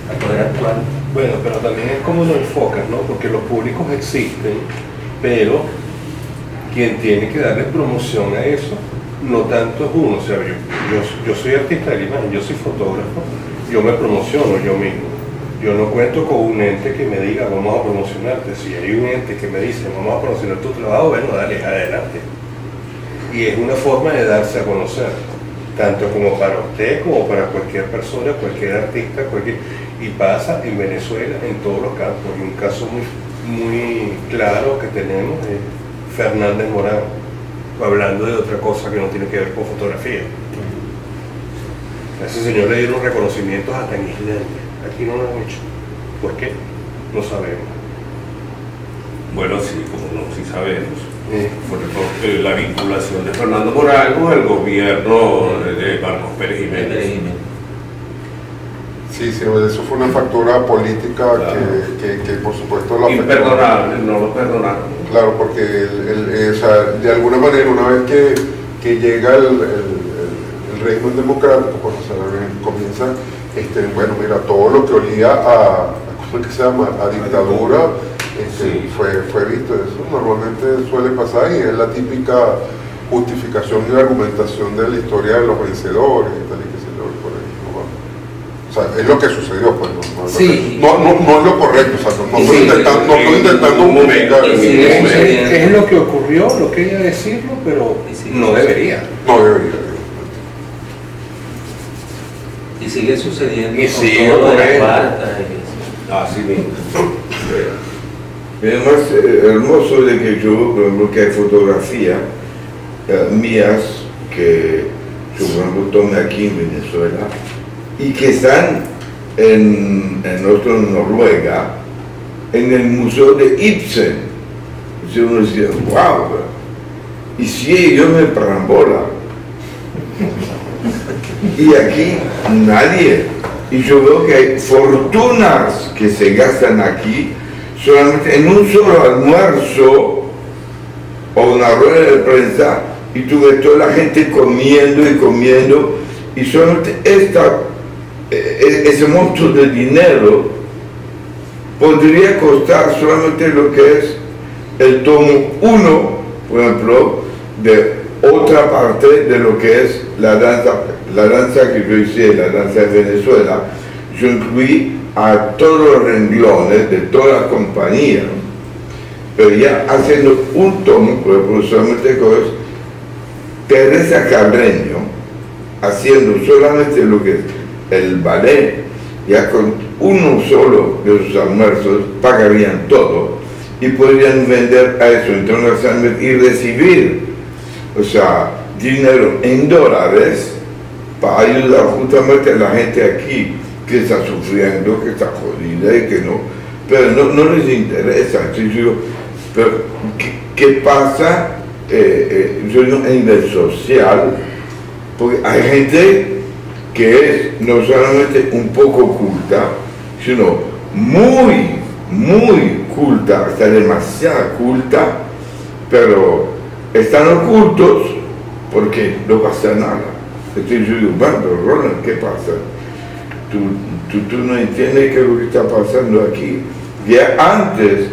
actual. Bueno, pero también es como lo enfocas, ¿no? Porque los públicos existen, pero quien tiene que darle promoción a eso, no tanto es uno. O sea, yo soy artista de la imagen, yo soy fotógrafo, yo me promociono yo mismo. Yo no cuento con un ente que me diga, vamos a promocionarte. Si hay un ente que me dice, vamos a promocionar tu trabajo, bueno, dale, adelante. Y es una forma de darse a conocer, tanto como para usted, como para cualquier persona, cualquier artista, y pasa en Venezuela en todos los campos. Y un caso muy claro que tenemos es Fernández Morán, hablando de otra cosa que no tiene que ver con fotografía. A ese señor le dieron reconocimientos hasta en Islandia. Aquí no lo han hecho. ¿Por qué? No sabemos. Bueno, sí, como no, sí sabemos. Por la vinculación de Fernando Morán con el gobierno de Marcos Pérez Jiménez. Sí, eso fue una factura política, claro, que por supuesto la imperdonable, no lo perdonaron. Claro, porque o sea, de alguna manera, una vez que llega el régimen democrático, cuando se comienza, bueno, mira, todo lo que olía ¿cómo es que se llama? A dictadura, sí, fue visto. Eso normalmente suele pasar y es la típica justificación y argumentación de la historia de los vencedores y tal y que se lo por ahí. O sea, es lo que sucedió, pues no es lo correcto, o sea, no estoy intentando modificar. Es lo que ocurrió, lo quería decirlo, pero no debería. No debería. Y sigue sucediendo y con sigue todo por de ahí. la cuarta. Así mismo. Es más hermoso de que yo, por ejemplo, que hay fotografías mías que yo, por ejemplo, tomé aquí en Venezuela y que están en Noruega, en el museo de Ibsen. Y uno decía, wow, y si ellos me paran bola. Y aquí nadie. Y yo veo que hay fortunas que se gastan aquí solamente en un solo almuerzo o una rueda de prensa, y tú ves toda la gente comiendo y solamente ese monto de dinero podría costar solamente lo que es el tomo 1, por ejemplo, de otra parte de lo que es la danza que yo hice, la danza de Venezuela. Yo incluí a todos los renglones de toda la compañía, pero ya haciendo un tomo, por ejemplo, solamente con Teresa Carreño, haciendo solamente lo que es el ballet, ya con uno solo de sus almuerzos pagarían todo y podrían vender a eso internacionalmente y recibir, o sea, dinero en dólares para ayudar justamente a la gente aquí que está sufriendo, que está jodida y que no, pero no les interesa. Entonces yo, pero ¿qué pasa yo a nivel social? Porque hay gente que es no solamente un poco culta, sino muy culta, hasta demasiado culta, pero están ocultos porque no pasa nada. Entonces yo digo, bueno, pero Roland, ¿qué pasa? Tú no entiendes qué es lo que está pasando aquí. Ya antes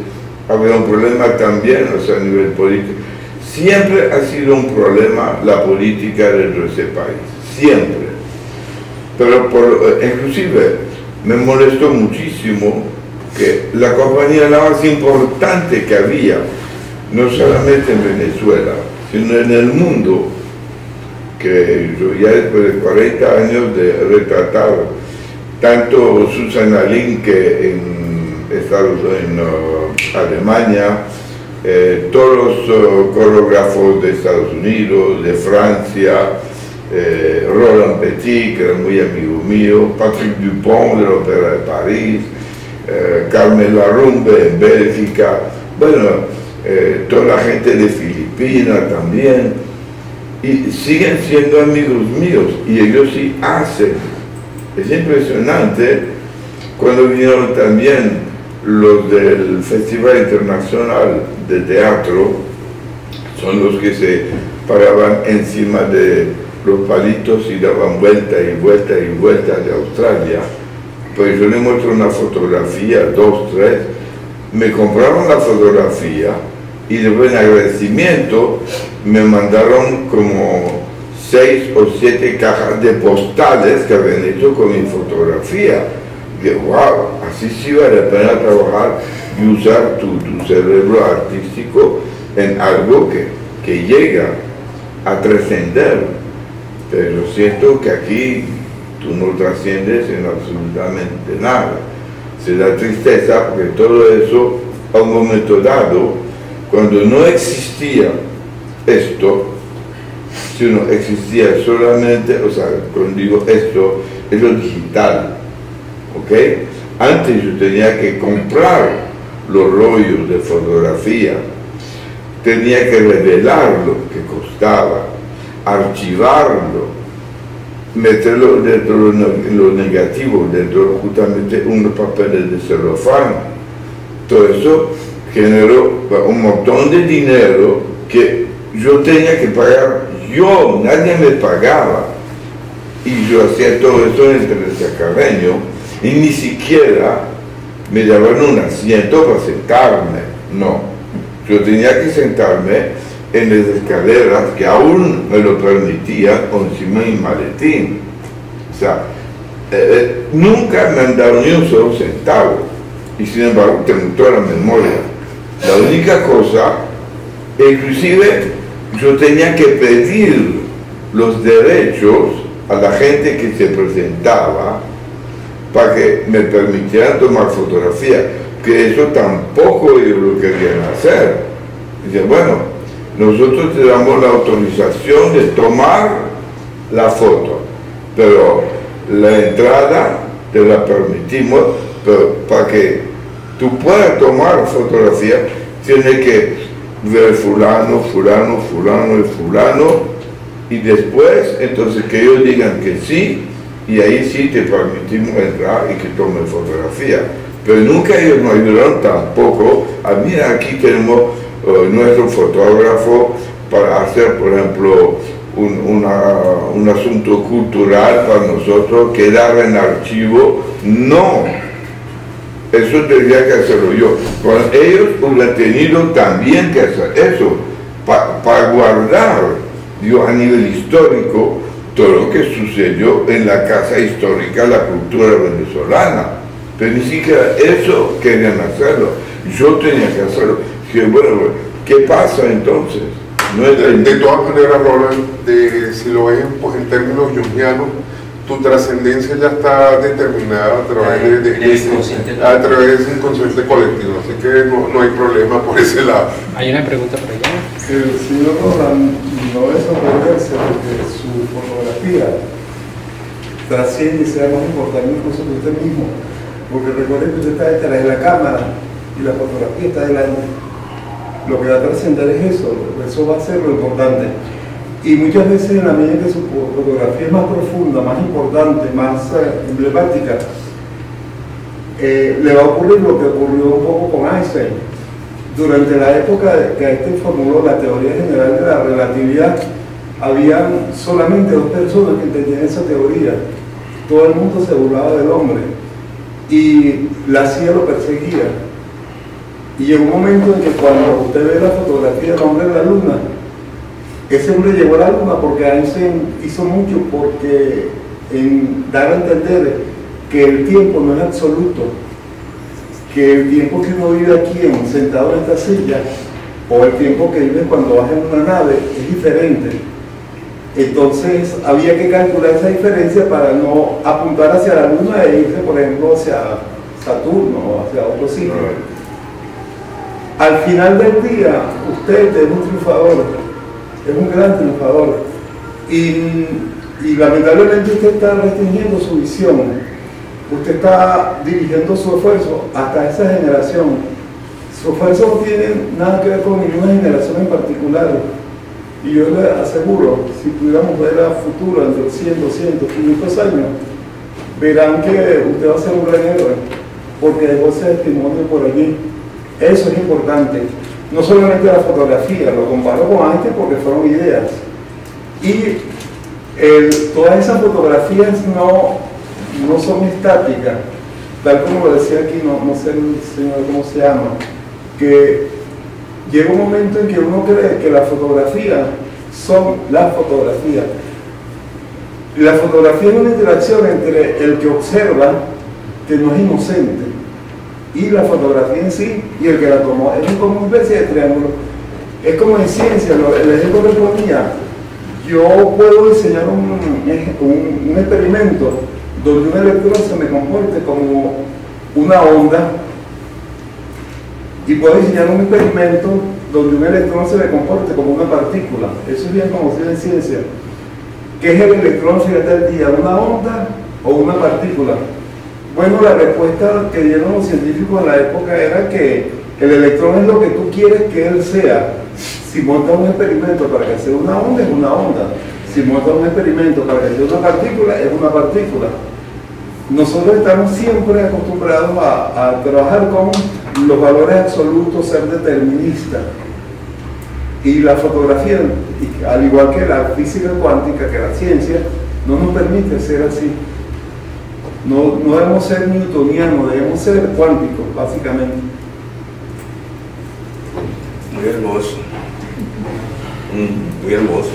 había un problema también, o sea, a nivel político. Siempre ha sido un problema la política dentro de ese país, siempre. Pero inclusive me molestó muchísimo que la compañía la más importante que había, no solamente en Venezuela, sino en el mundo, que yo ya después de 40 años de retratar tanto Susan Lin, que en Alemania, todos los coreógrafos de Estados Unidos, de Francia, Roland Petit, que era muy amigo mío, Patrick Dupont de la Ópera de París, Carmen Larrumbe en Bélgica, bueno, toda la gente de Filipinas también, y siguen siendo amigos míos, y ellos sí hacen. Es impresionante cuando vinieron también los del Festival Internacional de Teatro, son los que se paraban encima de los palitos y daban vuelta y vuelta y vuelta de Australia. Pues yo les muestro una fotografía, 2, 3, me compraron la fotografía y después en agradecimiento me mandaron como 6 o 7 cajas de postales que habían hecho con mi fotografía. Y dije, wow, así sí vale la pena trabajar y usar tu cerebro artístico en algo que llega a trascender. Pero siento que aquí tú no trasciendes en absolutamente nada. Se da tristeza porque todo eso, a un momento dado, cuando no existía esto, si no existía solamente, o sea, cuando digo esto, es lo digital, ¿ok? Antes yo tenía que comprar los rollos de fotografía, tenía que revelar lo que costaba, archivarlo, meterlo dentro de lo negativo, dentro justamente unos papeles de celofán. Todo eso generó un montón de dinero que yo tenía que pagar, nadie me pagaba, y yo hacía todo eso en el Teresa Carreño y ni siquiera me daban un asiento para sentarme, no, yo tenía que sentarme en las escaleras que aún me lo permitían encima de mi maletín. O sea, nunca me han dado ni un solo centavo, y sin embargo tengo toda la memoria. La única cosa, inclusive yo tenía que pedir los derechos a la gente que se presentaba para que me permitieran tomar fotografía, que eso tampoco ellos lo querían hacer. Dice, bueno, nosotros te damos la autorización de tomar la foto, pero la entrada te la permitimos, pero para que tú puedas tomar fotografía, tienes que ver fulano, fulano, fulano y fulano, y después, entonces que ellos digan que sí, y ahí sí te permitimos entrar y que tomen fotografía. Pero nunca ellos nos ayudaron tampoco mira, aquí tenemos nuestro fotógrafo para hacer, por ejemplo, un asunto cultural para nosotros, quedar en archivo. No, eso tendría que hacerlo yo. Bueno, ellos hubieran tenido también que hacer eso, para guardar, digo, a nivel histórico, todo lo que sucedió en la Casa Histórica de la Cultura Venezolana. Pero ni siquiera eso querían hacerlo. Yo tenía que hacerlo. Que bueno, ¿qué pasa entonces? No es de todas maneras, Roland, si lo ves en términos jungianos, tu trascendencia ya está determinada a través de ese inconsciente colectivo, así que no hay problema por ese lado. Hay una pregunta por allá. El señor Roland no es sorprenderse porque su fotografía trasciende y sea más importante incluso que usted mismo, porque recuerden que usted está detrás de la cámara y la fotografía está delante. Lo que va a trascender es eso va a ser lo importante. Y muchas veces en la medida que su fotografía es más profunda, más importante, más emblemática, le va a ocurrir lo que ocurrió un poco con Einstein. Durante la época que Einstein formuló la teoría general de la relatividad, habían solamente 2 personas que entendían esa teoría. Todo el mundo se burlaba del hombre y la CIA lo perseguía. Y llegó un momento en que cuando usted ve la fotografía del hombre en la luna, ese hombre llegó a la luna porque Einstein hizo mucho porque en dar a entender que el tiempo no es absoluto, que el tiempo que uno vive aquí sentado en esta silla o el tiempo que vive cuando vas en una nave es diferente. Entonces había que calcular esa diferencia para no apuntar hacia la Luna e irse, por ejemplo, hacia Saturno o hacia otro sitio. Al final del día, usted es un triunfador, es un gran triunfador, y lamentablemente usted está restringiendo su visión, usted está dirigiendo su esfuerzo hasta esa generación. Su esfuerzo no tiene nada que ver con ninguna generación en particular. Y yo le aseguro, si pudiéramos ver a futuro, entre 100, 200, 500 años, verán que usted va a ser un gran héroe, porque dejó ese testimonio por allí. Eso es importante. No solamente la fotografía, lo comparo con Einstein porque fueron ideas. Y todas esas fotografías no son estáticas, tal como lo decía aquí, no sé el señor cómo se llama, que llega un momento en que uno cree que las fotografías son las fotografías. La fotografía es una interacción entre el que observa, que no es inocente, y la fotografía en sí, y el que la tomó. Es como una especie de triángulo. Es como en ciencia, el ejemplo que ponía. Yo puedo diseñar un experimento donde un electrón se me comporte como una onda, y puedo diseñar un experimento donde un electrón se me comporte como una partícula. Eso es bien conocido en ciencia. ¿Qué es el electrón al final del día? ¿Una onda o una partícula? Bueno, la respuesta que dieron los científicos en la época era que el electrón es lo que tú quieres que él sea. Si montas un experimento para que sea una onda, es una onda. Si montas un experimento para que sea una partícula, es una partícula. Nosotros estamos siempre acostumbrados a trabajar con los valores absolutos, ser deterministas. Y la fotografía, al igual que la física cuántica, que la ciencia, no nos permite ser así. No debemos ser newtonianos, debemos ser cuánticos, básicamente. Muy hermoso. Muy hermoso.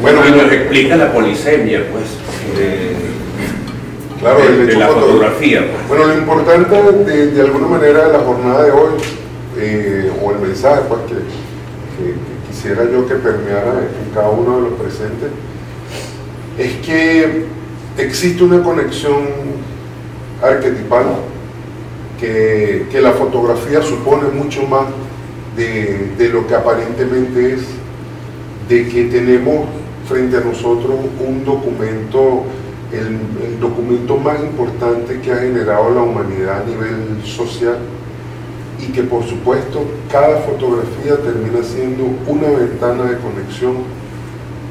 Bueno, y nos explica la polisemia, pues, claro, de la fotografía. Pues. Bueno, lo importante de alguna manera de la jornada de hoy, o el mensaje pues, que quisiera yo que permeara en cada uno de los presentes, es que existe una conexión arquetipal que la fotografía supone mucho más de lo que aparentemente es, de que tenemos frente a nosotros un documento, el documento más importante que ha generado la humanidad a nivel social, y que por supuesto cada fotografía termina siendo una ventana de conexión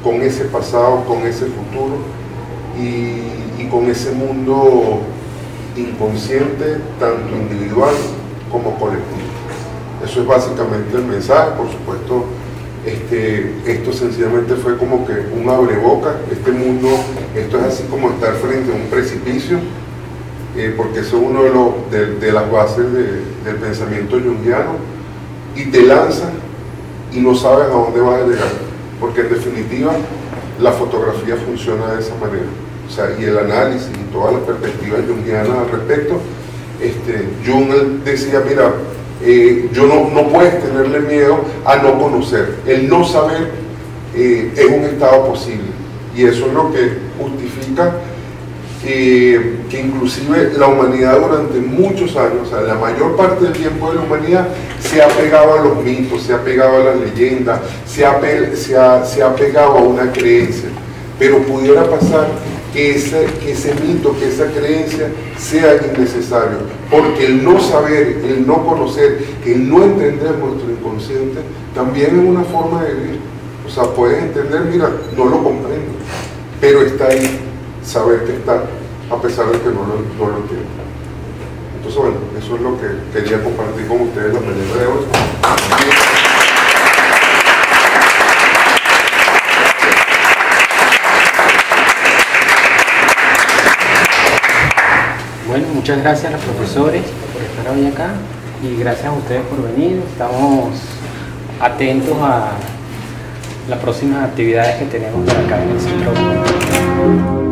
con ese pasado, con ese futuro y con ese mundo inconsciente, tanto individual como colectivo. Eso es básicamente el mensaje. Por supuesto, esto sencillamente fue como que un abreboca. Este mundo, esto es así como estar frente a un precipicio, porque eso es uno de las bases del pensamiento junguiano, y te lanzas y no sabes a dónde vas a llegar, porque en definitiva la fotografía funciona de esa manera. O sea, y el análisis y toda la perspectiva junguiana al respecto, Jung decía, mira, no puedes tenerle miedo a no conocer. El no saber es un estado posible, y eso es lo que justifica que inclusive la humanidad durante muchos años, o sea, la mayor parte del tiempo de la humanidad, se ha pegado a los mitos, se ha pegado a las leyendas, se ha pegado a una creencia. Pero pudiera pasar que ese mito, que esa creencia sea innecesario, porque el no saber, el no conocer, el no entender nuestro inconsciente, también es una forma de vivir. O sea, puedes entender, mira, no lo comprendo, pero está ahí, saber que está, a pesar de que no lo entiendo. Entonces, bueno, eso es lo que quería compartir con ustedes la mañana de hoy. Bueno, muchas gracias a los profesores por estar hoy acá, y gracias a ustedes por venir. Estamos atentos a las próximas actividades que tenemos para acá en el centro.